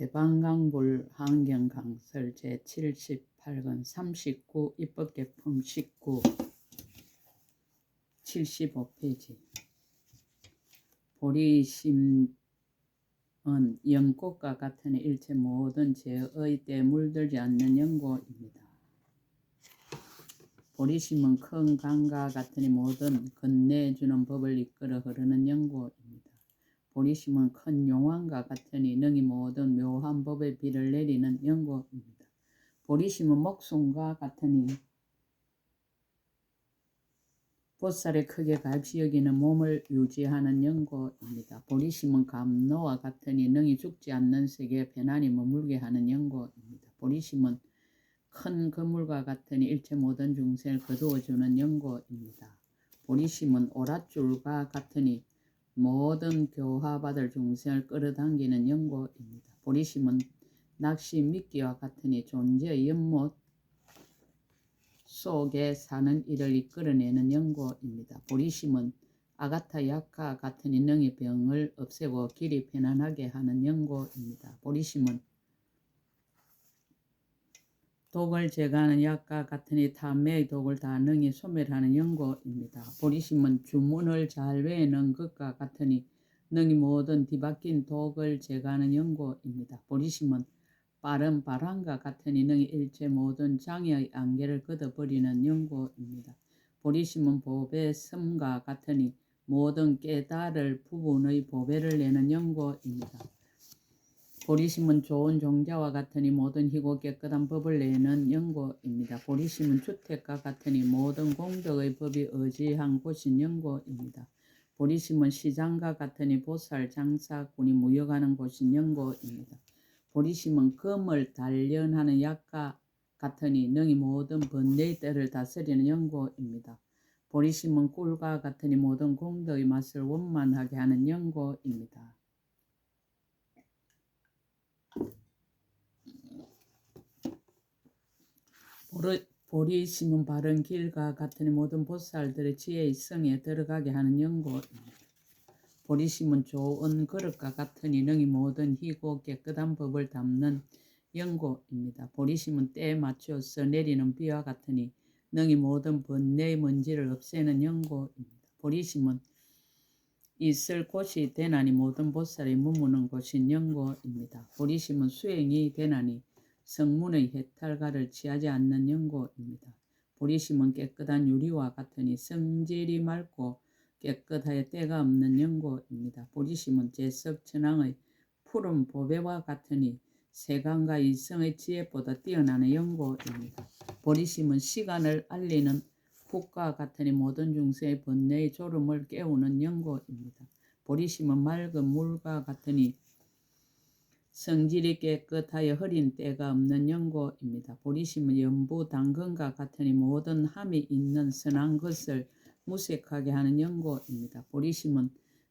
대방강불 환경강설 제78권 39 입법개품 19 75페이지. 보리심은 연꽃과 같으니 일체 모든 죄의 때에 물들지 않는 연고입니다. 보리심은 큰 강과 같으니 모든 건네주는 법을 이끌어 흐르는 연고입니다. 보리심은 큰 용왕과 같으니 능히 모든 묘한 법의 비를 내리는 연고입니다. 보리심은 목숨과 같으니 보살의 크게 갈시 여기는 몸을 유지하는 연고입니다. 보리심은 감로와 같으니 능히 죽지 않는 세계에 편안히 머물게 하는 연고입니다. 보리심은 큰 그물과 같으니 일체 모든 중생을 거두어주는 연고입니다. 보리심은 오랏줄과 같으니 모든 교화받을 중생을 끌어당기는 연고입니다. 보리심은 낚시 미끼와 같으니 존재의 연못 속에 사는 이를 이끌어내는 연고입니다. 보리심은 아가타 약과 같으니 능히 병을 없애고 길이 편안하게 하는 연고입니다. 보리심은 독을 제거하는 약과 같으니 탐매의 독을 다 능히 소멸하는 연고입니다. 보리심은 주문을 잘 외우는 것과 같으니 능히 모든 뒤바뀐 독을 제거하는 연고입니다. 보리심은 빠른 바람과 같으니 능히 일체 모든 장애의 안개를 걷어버리는 연고입니다. 보리심은 보배 섬과 같으니 모든 깨달을 부분의 보배를 내는 연고입니다. 보리심은 좋은 종자와 같으니 모든 희고 깨끗한 법을 내는 연고입니다. 보리심은 주택과 같으니 모든 공덕의 법이 의지한 곳인 연고입니다. 보리심은 시장과 같으니 보살 장사꾼이 무역하는 곳인 연고입니다. 보리심은 금을 단련하는 약과 같으니 능히 모든 번뇌의 때를 다스리는 연고입니다. 보리심은 꿀과 같으니 모든 공덕의 맛을 원만하게 하는 연고입니다. 보리심은 바른 길과 같으니 모든 보살들의 지혜의 성에 들어가게 하는 연고입니다. 보리심은 좋은 그릇과 같으니 능히 모든 희고 깨끗한 법을 담는 연고입니다. 보리심은 때에 맞추어서 내리는 비와 같으니 능히 모든 번뇌의 먼지를 없애는 연고입니다. 보리심은 있을 곳이 되나니 모든 보살이 머무는 곳인 연고입니다. 보리심은 수행이 되나니 성문의 해탈가를 취하지 않는 연고입니다. 보리심은 깨끗한 유리와 같으니 성질이 맑고 깨끗하여 때가 없는 연고입니다. 보리심은 제석천왕의 푸른 보배와 같으니 세간과 이성의 지혜보다 뛰어나는 연고입니다. 보리심은 시간을 알리는 국과 같으니 모든 중생의 번뇌의 졸음을 깨우는 연고입니다. 보리심은 맑은 물과 같으니 성질이 깨끗하여 흐린 때가 없는 연고입니다. 보리심은 연부 당근과 같으니 모든 함이 있는 선한 것을 무색하게 하는 연고입니다. 보리심은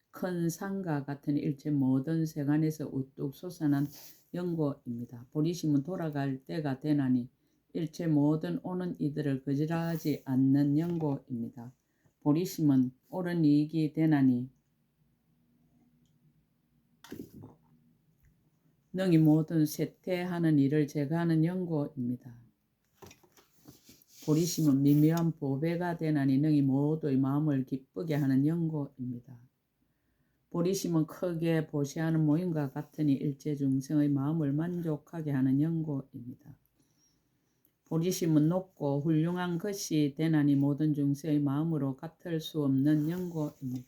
큰 산과 같으니 일체 모든 세간에서 우뚝 솟아난 연고입니다. 보리심은 돌아갈 때가 되나니 일체 모든 오는 이들을 거절하지 않는 연고입니다. 보리심은 옳은 이익이 되나니 능히 모든 쇠퇴하는 일을 제거하는 연고입니다. 보리심은 미묘한 보배가 되나니 능히 모두의 마음을 기쁘게 하는 연고입니다. 보리심은 크게 보시하는 모임과 같으니 일체 중생의 마음을 만족하게 하는 연고입니다. 보리심은 높고 훌륭한 것이 되나니 모든 중생의 마음으로 같을 수 없는 연고입니다.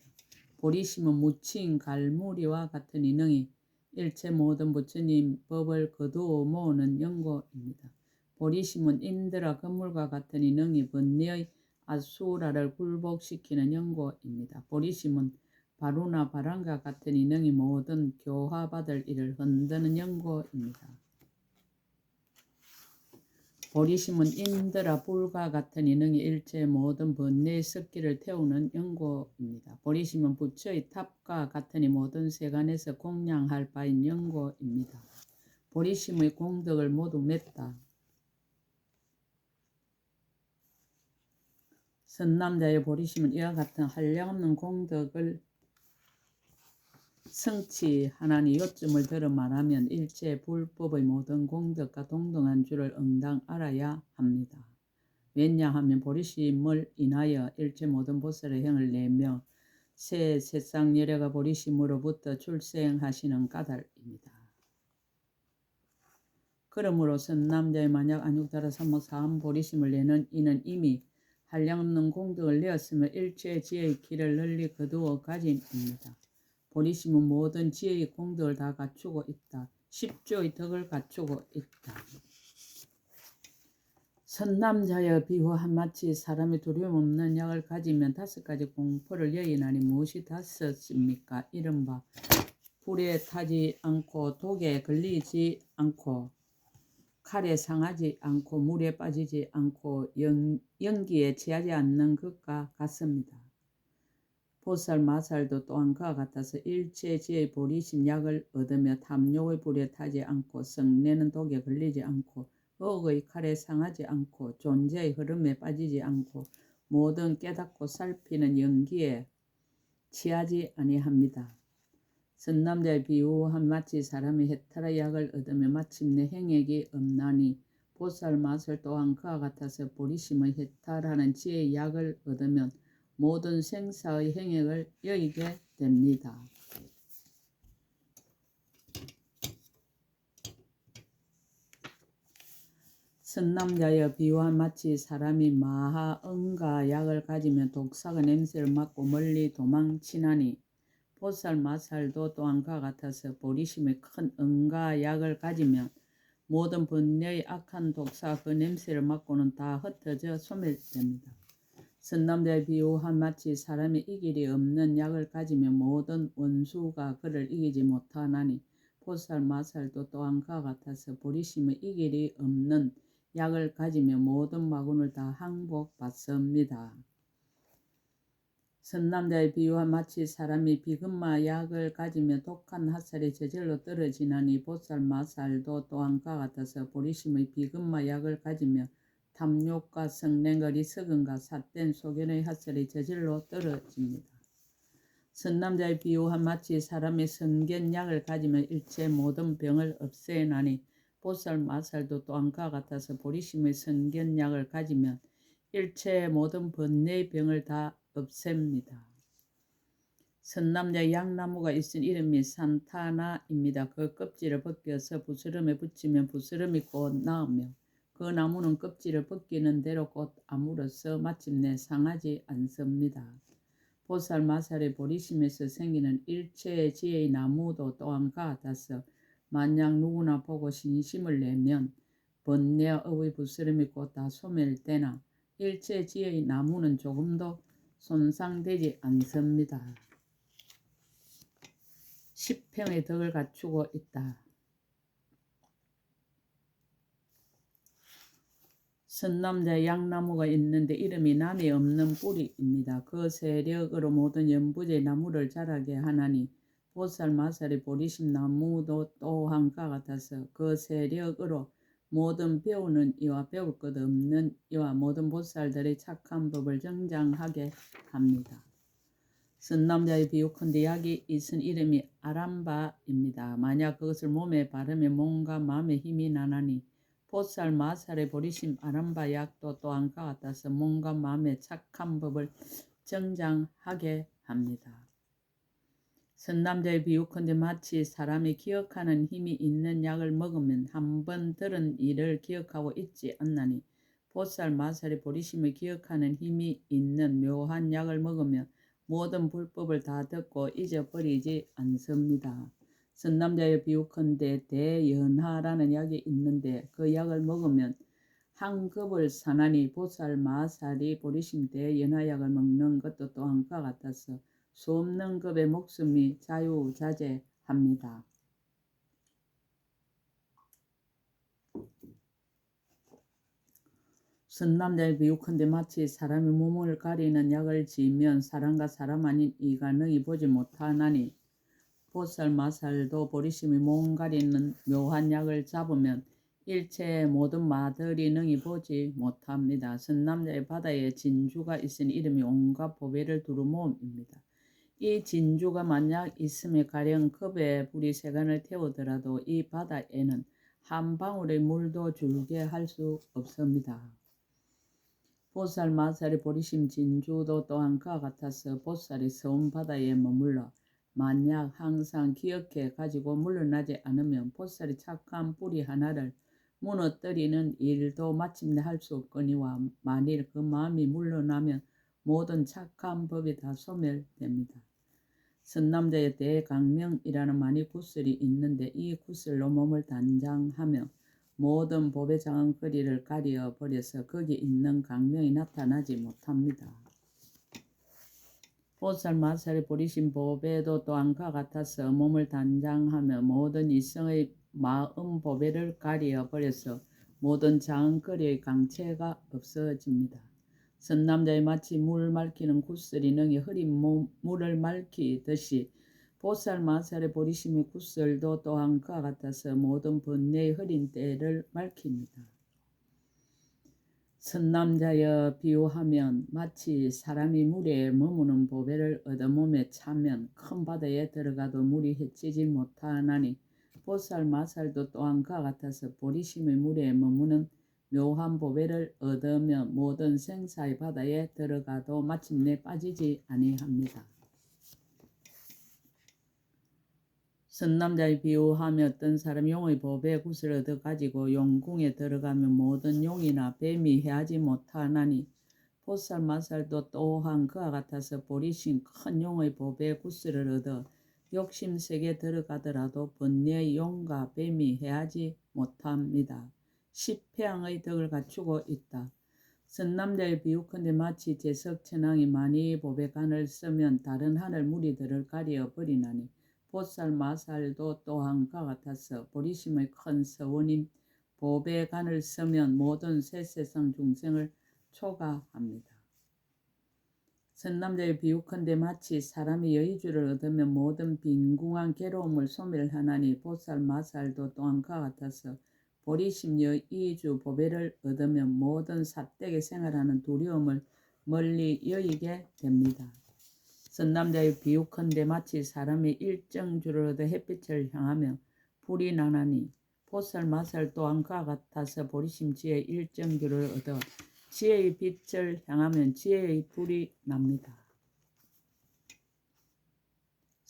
보리심은 묻힌 갈무리와 같으니 능히 일체 모든 부처님 법을 거두어 모으는 연고입니다. 보리심은 인드라 건물과 같으니 능히 번뇌의 아수라를 굴복시키는 연고입니다. 보리심은 바루나 바람과 같으니 능히 모든 교화받을 일을 흔드는 연고입니다. 보리심은 인드라 불과 같으니 능히 일체 모든 번뇌의 습기를 태우는 연고입니다. 보리심은 부처의 탑과 같으니 모든 세간에서 공양할 바인 연고입니다. 보리심의 공덕을 모두 맺다. 선남자의 보리심은 이와 같은 한량없는 공덕을 성취하나니 요점을 들어 말하면 일체 불법의 모든 공덕과 동등한 줄을 응당 알아야 합니다. 왜냐하면 보리심을 인하여 일체 모든 보살의 행을 내며 새 세상 열애가 보리심으로부터 출생하시는 까닭입니다. 그러므로 선남자의 만약 안육다라 삼목 사암 보리심을 내는 이는 이미 한량없는 공덕을 내었으며 일체 지혜의 길을 널리 거두어 가짐입니다. 보리심은 모든 지혜의 공덕을 다 갖추고 있다. 십조의 덕을 갖추고 있다. 선남자여 비유한 마치 사람이 두려움 없는 약을 가지면 5가지 공포를 여인하니 무엇이 5입니까? 이른바 불에 타지 않고 독에 걸리지 않고 칼에 상하지 않고 물에 빠지지 않고 연기에 취하지 않는 것과 같습니다. 보살 마살도 또한 그와 같아서 일체 지혜의 보리심 약을 얻으며 탐욕의 불에 타지 않고 성내는 독에 걸리지 않고 억의 칼에 상하지 않고 존재의 흐름에 빠지지 않고 모든 깨닫고 살피는 연기에 취하지 아니합니다. 선남자의 비유한 마치 사람이 해탈의 약을 얻으며 마침내 행액이 없나니 보살 마살 또한 그와 같아서 보리심의 해탈하는 지혜의 약을 얻으면 모든 생사의 행액을 여의게 됩니다. 선남자여 비유한 마치 사람이 마하 응가 약을 가지면 독사가 냄새를 맡고 멀리 도망치나니 보살 마살도 또한 그와 같아서 보리심의 큰 응가 약을 가지면 모든 번뇌의 악한 독사가 그 냄새를 맡고는 다 흩어져 소멸됩니다. 선남자의 비유한 마치 사람이 이길이 없는 약을 가지면 모든 원수가 그를 이기지 못하나니 보살 마살도 또한 그와 같아서 보리심의 이길이 없는 약을 가지며 모든 마군을 다 항복받습니다. 선남자의 비유한 마치 사람이 비금마 약을 가지며 독한 핫살이 저절로 떨어지나니 보살 마살도 또한 그와 같아서 보리심의 비금마 약을 가지며 탐욕과 성냉과 리석은과 삿된 소견의 핫살이 저절로 떨어집니다. 선남자의 비유한 마치 사람의 성견약을 가지며 일체 모든 병을 없애나니 보살 마살도 또한 그와 같아서 보리심의 성견약을 가지면 일체 모든 번뇌의 병을 다 없앱니다. 선남자의 양나무가 있은 이름이 산타나입니다. 그 껍질을 벗겨서 부스럼에 붙이면 부스럼이 곧 나으며 그 나무는 껍질을 벗기는 대로 곧 아물어서 마침내 상하지 않습니다. 보살 마살의 보리심에서 생기는 일체의 지혜의 나무도 또한 같아서 만약 누구나 보고 신심을 내면 번뇌와 업의 부스럼이 곧 다 소멸되나 일체 지혜의 나무는 조금도 손상되지 않습니다. 10평의 덕을 갖추고 있다. 선남자의 양나무가 있는데 이름이 남이 없는 뿌리입니다. 그 세력으로 모든 연부지의 나무를 자라게 하나니 보살 마살의 보리심 나무도 또한 그와 같아서 그 세력으로 모든 배우는 이와 배울 것 없는 이와 모든 보살들의 착한 법을 정장하게 합니다. 선남자의 비유컨대 약이 있은 이름이 아람바입니다. 만약 그것을 몸에 바르면 몸과 마음에 힘이 나나니 보살 마살의 보리심 아람바 약도 또한 그와 같아서 몸과 마음의 착한 법을 정장하게 합니다. 선남자의 비유컨대 마치 사람이 기억하는 힘이 있는 약을 먹으면 한 번 들은 일을 기억하고 있지 않나니 보살 마살의 보리심을 기억하는 힘이 있는 묘한 약을 먹으면 모든 불법을 다 듣고 잊어버리지 않습니다. 선남자의 비유컨대 대연하라는 약이 있는데 그 약을 먹으면 한 급을 사나니 보살 마살이 보리심 대연하약을 먹는 것도 또한 그와 같아서 수없는 급의 목숨이 자유자재합니다. 선남자의 비유컨대 마치 사람이 몸을 가리는 약을 지으면 사람과 사람 아닌 이가 능히 보지 못하나니 보살 마살도 보리심이 몸 가리는 묘한 약을 잡으면 일체의 모든 마들이 능히 보지 못합니다. 선남자의 바다에 진주가 있으니 이름이 온갖 보배를 두루 모음입니다. 이 진주가 만약 있으면 가령 급에 불이 세간을 태우더라도 이 바다에는 한 방울의 물도 줄게 할 수 없습니다. 보살 마살의 보리심 진주도 또한 그와 같아서 보살이 서운 바다에 머물러 만약 항상 기억해 가지고 물러나지 않으면 보살이 착한 뿌리 하나를 무너뜨리는 일도 마침내 할 수 없거니와 만일 그 마음이 물러나면 모든 착한 법이 다 소멸됩니다. 선남자의 대강명이라는 많이 구슬이 있는데 이 구슬로 몸을 단장하며 모든 법의 장언거리를 가려 버려서 거기 있는 강명이 나타나지 못합니다. 보살 마살의 보리신 법에도 또한 그와 같아서 몸을 단장하며 모든 이성의 마음 보배를 가려 버려서 모든 장언거리의 강체가 없어집니다. 선남자의 마치 물 맑히는 구슬이 능히 흐린 물을 맑히듯이 보살 마살의 보리심의 구슬도 또한 그와 같아서 모든 번뇌의 흐린 때를 맑힙니다. 선남자여 비유하면 마치 사람이 물에 머무는 보배를 얻어 몸에 차면 큰 바다에 들어가도 물이 헤치지 못하나니 보살 마살도 또한 그와 같아서 보리심의 물에 머무는 묘한 보배를 얻으며 모든 생사의 바다에 들어가도 마침내 빠지지 아니합니다. 선남자의 비유하며 어떤 사람이 용의 보배 굿을 얻어 가지고 용궁에 들어가면 모든 용이나 뱀이 해하지 못하나니 보살 마살도 또한 그와 같아서 보리신 큰 용의 보배 굿을 얻어 욕심색에 들어가더라도 번뇌의 용과 뱀이 해하지 못합니다. 십회양의 덕을 갖추고 있다. 선남자의 비유컨대 마치 제석천왕이 많이 보배간을 쓰면 다른 하늘 무리들을 가려 버리나니 보살 마살도 또한 그와 같아서 보리심의 큰 서원인 보배간을 쓰면 모든 세세상 중생을 초가합니다. 선남자의 비유컨대 마치 사람이 여의주를 얻으면 모든 빈궁한 괴로움을 소멸하나니 보살 마살도 또한 그와 같아서 보리심 여의주 보배를 얻으면 모든 사택에 생활하는 두려움을 멀리 여의게 됩니다. 선남자의 비유컨대 마치 사람이 일정주를 얻어 햇빛을 향하며 불이 나나니 보살 마살 또한 그와 같아서 보리심 지혜의 일정주를 얻어 지혜의 빛을 향하면 지혜의 불이 납니다.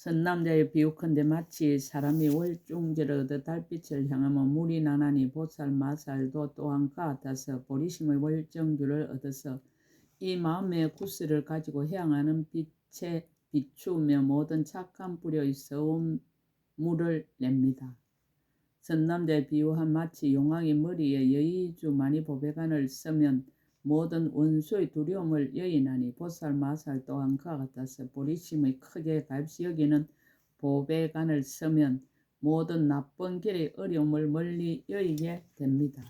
선남자의 비유컨대 마치 사람이 월중지를 얻어 달빛을 향하면 물이 나나니 보살 마살도 또한 그와 같아서 보리심의 월정주를 얻어서 이 마음의 구슬을 가지고 향하는 빛에 비추며 모든 착한 뿌리의 서운 물을 냅니다. 선남자의 비유한 마치 용왕이 머리에 여의주 많이 보배간을 쓰면 모든 원수의 두려움을 여의나니 보살 마살 또한 그와 같아서 보리심의 크게 값이 여기는 보배간을 쓰면 모든 나쁜 길의 어려움을 멀리 여의게 됩니다.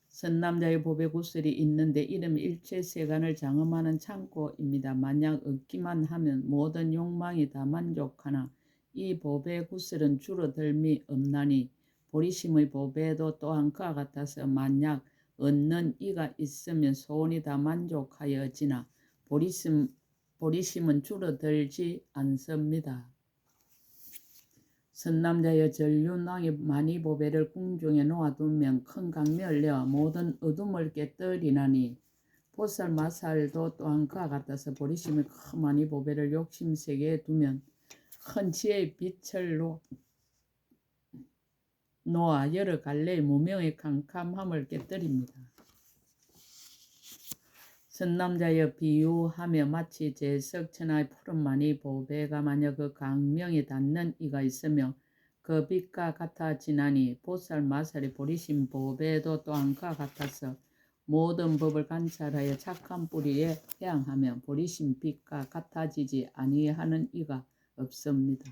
선남자의 보배 구슬이 있는데 이름 일체 세간을 장엄하는 창고입니다. 만약 얻기만 하면 모든 욕망이 다 만족하나 이 보배 구슬은 줄어들미 없나니 보리심의 보배도 또한 그와 같아서 만약 얻는 이가 있으면 소원이 다 만족하여지나 보리심은 줄어들지 않습니다. 선남자여 전륜왕이 많이 보배를 궁중에 놓아두면 큰 강명을 내어 모든 어둠을 깨뜨리나니 보살 마살도 또한 그와 같아서 보리심의 큰 많이 보배를 욕심세계에 두면 큰 지혜의 빛을 놓아 여러 갈래의 무명의 캄캄함을 깨뜨립니다. 선남자여 비유하며 마치 제석천하의 푸른 많이 보배가 만약 그 강명이 닿는 이가 있으며 그 빛과 같아지나니 보살 마살의 보리심 보배도 또한 그와 같아서 모든 법을 관찰하여 착한 뿌리에 향하며 보리심 빛과 같아지지 아니하는 이가 없습니다.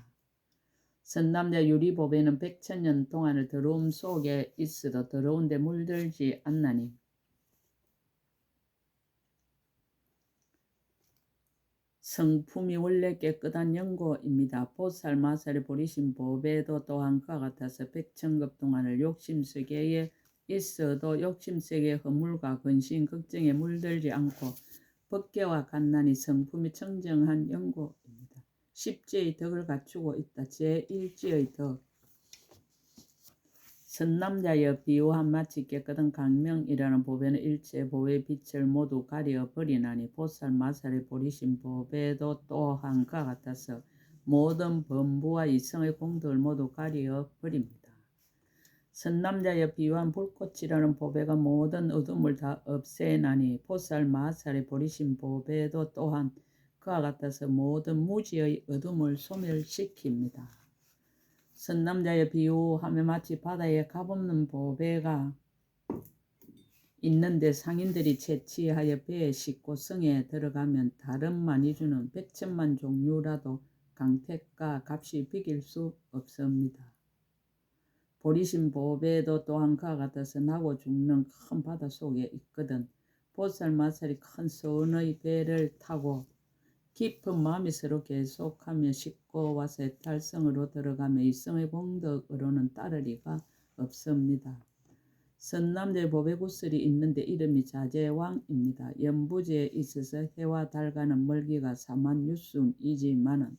선남자 유리보배는 백천년 동안을 더러움 속에 있어도 더러운데 물들지 않나니 성품이 원래 깨끗한 영고입니다. 보살 마살의 보리심 보배도 또한 그와 같아서 백천급 동안을 욕심세계에 있어도 욕심세계의 허물과 근심 걱정에 물들지 않고 법계와 갓난이 성품이 청정한 연고입니다. 십지의 덕을 갖추고 있다. 제1지의 덕. 선남자여 비유한 마치 깨끗한 강명이라는 보배는 일체 보배의 빛을 모두 가려 버리나니 보살 마살의 보리신 보배도 또한 그와 같아서 모든 범부와 이성의 공덕을 모두 가려 버립니다. 선남자여 비유한 불꽃이라는 보배가 모든 어둠을 다 없애나니 보살 마살의 보리신 보배도 또한 그와 같아서 모든 무지의 어둠을 소멸시킵니다. 선남자의 비유하며 마치 바다에 값없는 보배가 있는데 상인들이 채취하여 배에 싣고 성에 들어가면 다른 많이 주는 백천만 종류라도 강택과 값이 비길 수 없습니다. 보리신 보배도 또한 그와 같아서 나고 죽는 큰 바다 속에 있거든. 보살 마살이 큰 선의 배를 타고 깊은 마음이 서로 계속하며 싣고 와서 달성으로 들어가며 이성의 공덕으로는 따를 리가 없습니다. 선남자의 보배구슬이 있는데 이름이 자제왕입니다. 연부지에 있어서 해와 달과는 멀기가 사만유순이지만은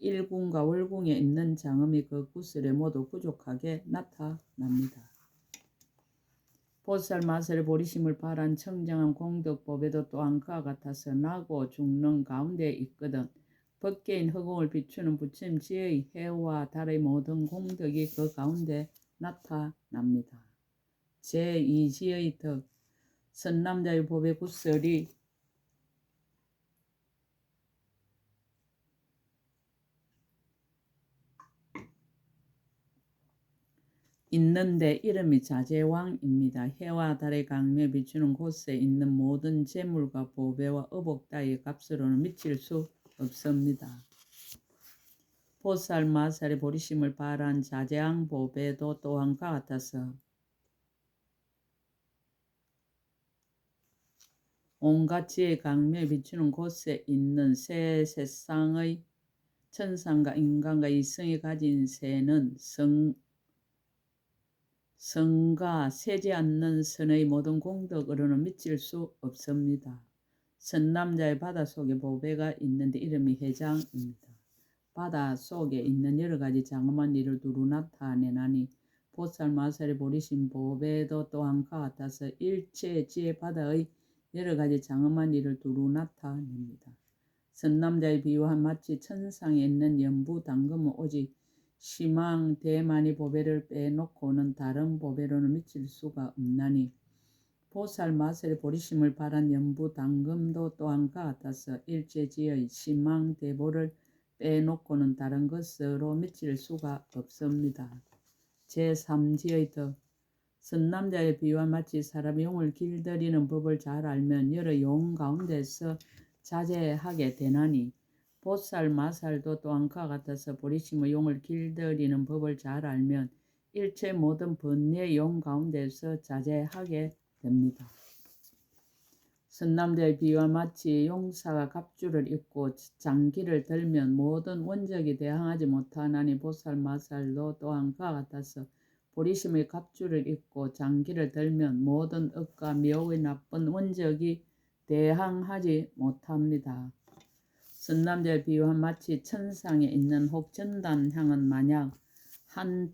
일궁과 월궁에 있는 장엄이 그 구슬에 모두 부족하게 나타납니다. 보살 마살의 보리심을 바란 청정한 공덕 보배도 또한 그와 같아서 나고 죽는 가운데 있거든. 법계인 허공을 비추는 부처님 지의 해와 달의 모든 공덕이 그 가운데 나타납니다. 제2지의 덕. 선남자의 보배 구슬이 있는데 이름이 자제왕입니다. 해와 달의 강매에 비추는 곳에 있는 모든 재물과 보배와 의복 따위의 값으로는 미칠 수 없습니다. 보살 마살의 보리심을 바란 자제왕 보배도 또한 그와 같아서 온갖 지의 강매에 비추는 곳에 있는 새 세상의 천상과 인간과 이성이 가진 새는 성과 세지 않는 선의 모든 공덕으로는 미칠 수 없습니다. 선남자의 바다 속에 보배가 있는데 이름이 해장입니다. 바다 속에 있는 여러 가지 장엄한 일을 두루 나타내나니 보살 마살의 보리신 보배도 또한 그와 같아서 일체 지혜 바다의 여러 가지 장엄한 일을 두루 나타냅니다. 선남자의 비유한 마치 천상에 있는 연부 당금은 오직 시망 대만이 보배를 빼놓고는 다른 보배로는 미칠 수가 없나니 보살 마살의 보리심을 바란 연부 당금도 또한 그와 같아서 일체지의 시망 대보를 빼놓고는 다른 것으로 미칠 수가 없습니다. 제3지의 덕. 선남자의 비유와 마치 사람이 용을 길들이는 법을 잘 알면 여러 용 가운데서 자제하게 되나니 보살 마살도 또한 그와 같아서 보리심의 용을 길들이는 법을 잘 알면 일체 모든 번뇌의 용 가운데서 자제하게 됩니다. 선남자의 비유와 마치 용사가 갑주를 입고 장기를 들면 모든 원적이 대항하지 못하나니 보살 마살도 또한 그와 같아서 보리심의 갑주를 입고 장기를 들면 모든 억과 묘의 나쁜 원적이 대항하지 못합니다. 선남자의 비유한 마치 천상에 있는 혹전단향은 만약 한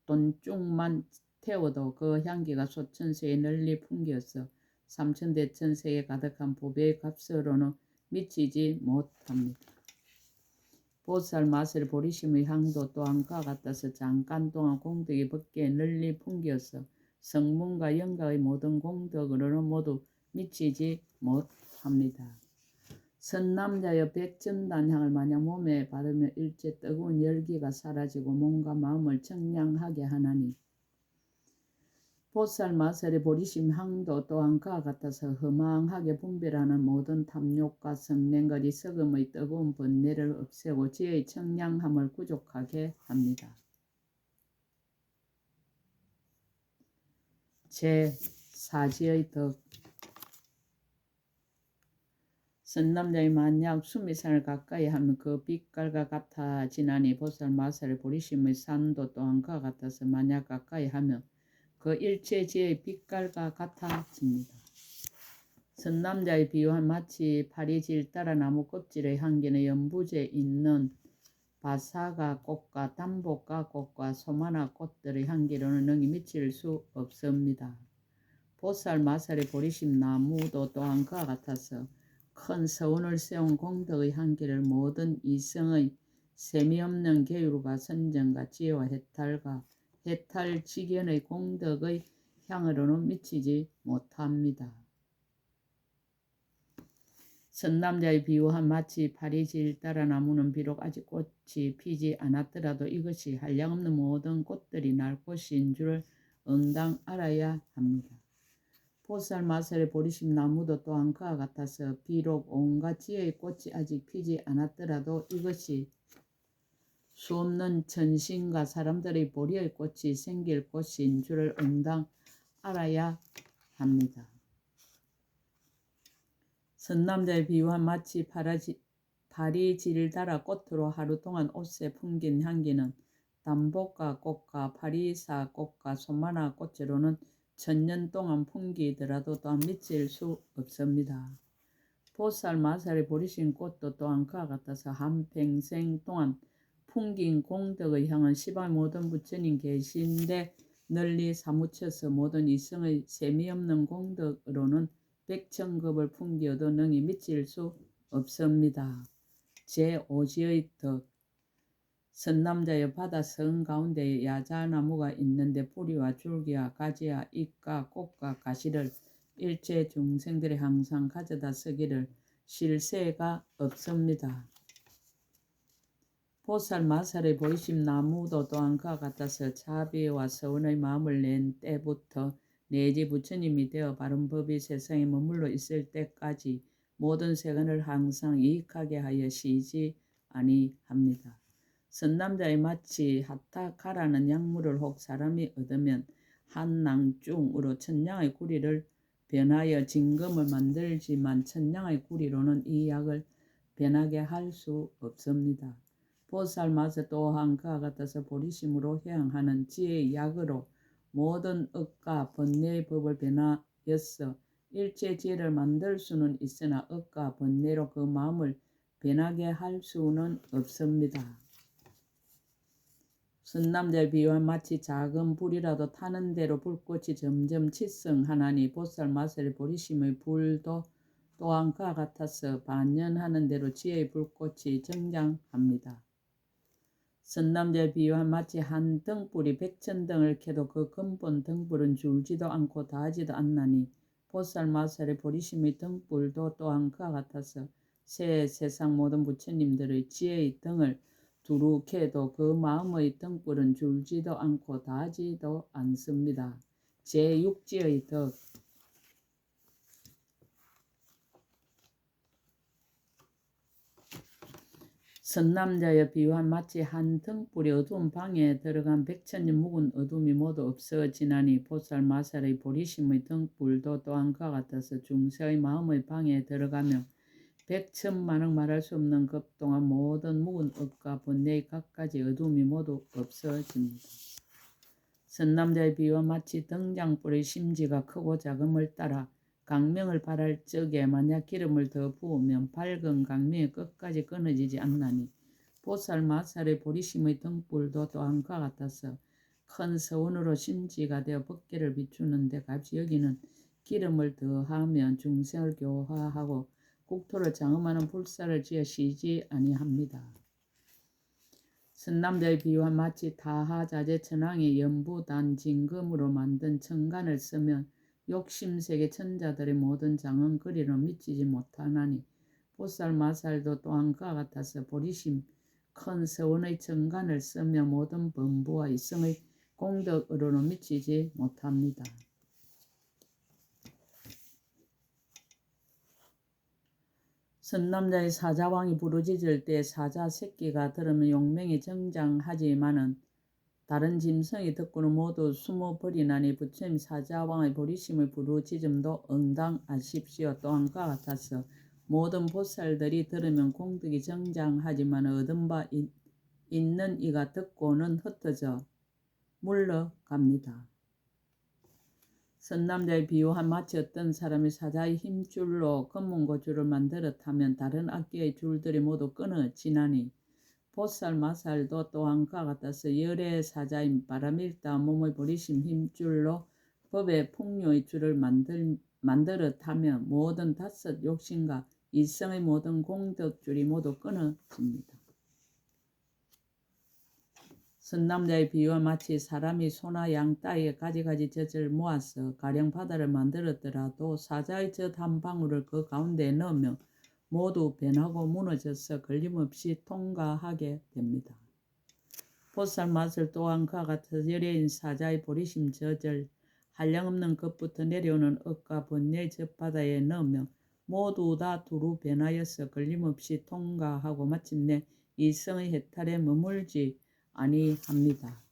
돈쭉만 태워도 그 향기가 소천세에 널리 풍겨서 삼천대천세에 가득한 보배의 값으로는 미치지 못합니다. 보살 마살 보리심의 향도 또한 그와 같아서 잠깐 동안 공덕이 법계에 널리 풍겨서 성문과 영가의 모든 공덕으로는 모두 미치지 못합니다. 선남자여 백전단향을 마냥 몸에 바르며 일제 뜨거운 열기가 사라지고 몸과 마음을 청량하게 하나니 보살 마살의 보리심 향도 또한 그와 같아서 허망하게 분별하는 모든 탐욕과 성냉거리 썩음의 뜨거운 번뇌를 없애고 지혜의 청량함을 구족하게 합니다. 제4지의 덕. 선남자의 만약 수미산을 가까이 하면 그 빛깔과 같아지나니 보살 마살의 보리심의 산도 또한 그와 같아서 만약 가까이 하면 그 일체지의 빛깔과 같아집니다. 선남자의 비유한 마치 파리 질따라 나무 껍질의 향기는 연부제 있는 바사가 꽃과 담복가 꽃과 소마나 꽃들의 향기로는 능히 미칠 수 없습니다. 보살 마살의 보리심 나무도 또한 그와 같아서 큰 서원을 세운 공덕의 향기를 모든 이성의 세미없는 계율과 선정과 지혜와 해탈지견의 공덕의 향으로는 미치지 못합니다. 선남자의 비유한 마치 파리질 따라 나무는 비록 아직 꽃이 피지 않았더라도 이것이 한량없는 모든 꽃들이 날 꽃인 줄을 응당 알아야 합니다. 보살 마살의 보리심 나무도 또한 그와 같아서 비록 온갖 지혜의 꽃이 아직 피지 않았더라도 이것이 수없는 천신과 사람들의 보리의 꽃이 생길 꽃인 줄을 응당 알아야 합니다. 선남자의 비유한 마치 파리질 달아 꽃으로 하루 동안 옷에 풍긴 향기는 담복가 꽃과 파리사 꽃과 소마나 꽃으로는 천년 동안 풍기더라도 또한 미칠 수 없습니다. 보살 마살의 보리신 꽃도 또한 그와 같아서 한평생 동안 풍긴 공덕의 향은 시발 모든 부처님 계신데 널리 사무쳐서 모든 이성의 세미없는 공덕으로는 백천급을 풍기어도 능히 미칠 수 없습니다. 제5지의 덕. 선남자의 바다 성 가운데에 야자나무가 있는데 뿌리와 줄기와 가지와 잎과 꽃과 가시를 일체 중생들이 항상 가져다 쓰기를 실세가 없습니다. 보살 마살의 보리심 나무도 또한 그와 같아서 자비와 서원의 마음을 낸 때부터 내지 부처님이 되어 바른 법이 세상에 머물러 있을 때까지 모든 세간을 항상 이익하게 하여 시지 아니합니다. 선남자의 마치 하타카라는 약물을 혹 사람이 얻으면 한 낭중으로 천냥의 구리를 변하여 진금을 만들지만 천냥의 구리로는 이 약을 변하게 할 수 없습니다. 보살 마살 또한 그와 같아서 보리심으로 해양하는 지혜의 약으로 모든 억과 번뇌의 법을 변하여서 일체 지혜를 만들 수는 있으나 억과 번뇌로 그 마음을 변하게 할 수는 없습니다. 선남자의 비유한 마치 작은 불이라도 타는 대로 불꽃이 점점 치성하나니 보살 마살의 보리심의 불도 또한 그와 같아서 반연하는 대로 지혜의 불꽃이 정장합니다. 선남자의 비유한 마치 한 등불이 백천등을 켜도 그 근본 등불은 줄지도 않고 다하지도 않나니 보살 마살의 보리심의 등불도 또한 그와 같아서 새 세상 모든 부처님들의 지혜의 등을 두루 켜도 그 마음의 등불은 줄지도 않고 다하지도 않습니다. 제6지의 덕. 선남자의 비유한 마치 한 등불이 어두운 방에 들어간 백천년 묵은 어둠이 모두 없어지나니 보살 마살의 보리심의 등불도 또한 그와 같아서 중세의 마음의 방에 들어가며 백천만억 말할 수 없는 급 동안 모든 묵은 업과 번뇌의 갖가지 어둠이 모두 없어집니다. 선남자의 비유한 마치 등장불의 심지가 크고 작음을 따라 강명을 발할 적에 만약 기름을 더 부으면 밝은 강명이 끝까지 끊어지지 않나니 보살 마살의 보리심의 등불도 또한 그와 같아서 큰 서원으로 심지가 되어 법계를 비추는데 값이 여기는 기름을 더하면 중생을 교화하고 국토를 장엄하는 불사를 지어 쉬지 아니합니다. 선남자의 비유한 마치 다하자재 천왕이 연부단 진금으로 만든 천간을 쓰면 욕심세계 천자들의 모든 장은 그리로 미치지 못하나니 보살 마살도 또한 그와 같아서 보리심 큰 서원의 천간을 쓰며 모든 범부와 이성의 공덕으로는 미치지 못합니다. 선남자의 사자왕이 부르짖을 때 사자 새끼가 들으면 용맹이 정장하지만은 다른 짐승이 듣고는 모두 숨어버리나니 부처님 사자왕의 보리심의 부르짖음도 응당하십시오. 또한 그와 같아서 모든 보살들이 들으면 공덕이 정장하지만 얻은 바 있는 이가 듣고는 흩어져 물러갑니다. 선남자의 비유한 마치 어떤 사람이 사자의 힘줄로 검은고줄을 만들어 타면 다른 악기의 줄들이 모두 끊어지나니 보살 마살도 또한 그와 같아서 열의 사자인 바람일다 몸의 버리심 힘줄로 법의 풍요의 줄을 만들어 타며 모든 다섯 욕심과 이성의 모든 공덕줄이 모두 끊어집니다. 선남자의 비유와 마치 사람이 소나 양 따위에 가지가지 젖을 모아서 가령 바다를 만들었더라도 사자의 젖 한 방울을 그 가운데에 넣으면 모두 변하고 무너져서 걸림없이 통과하게 됩니다. 보살 마술 또한 그와 같아서 열애인 사자의 보리심 젖을 한량없는 것부터 내려오는 억과 번뇌의 젖바다에 넣으면 모두 다 두루 변하여서 걸림없이 통과하고 마침내 이성의 해탈에 머물지 아니합니다.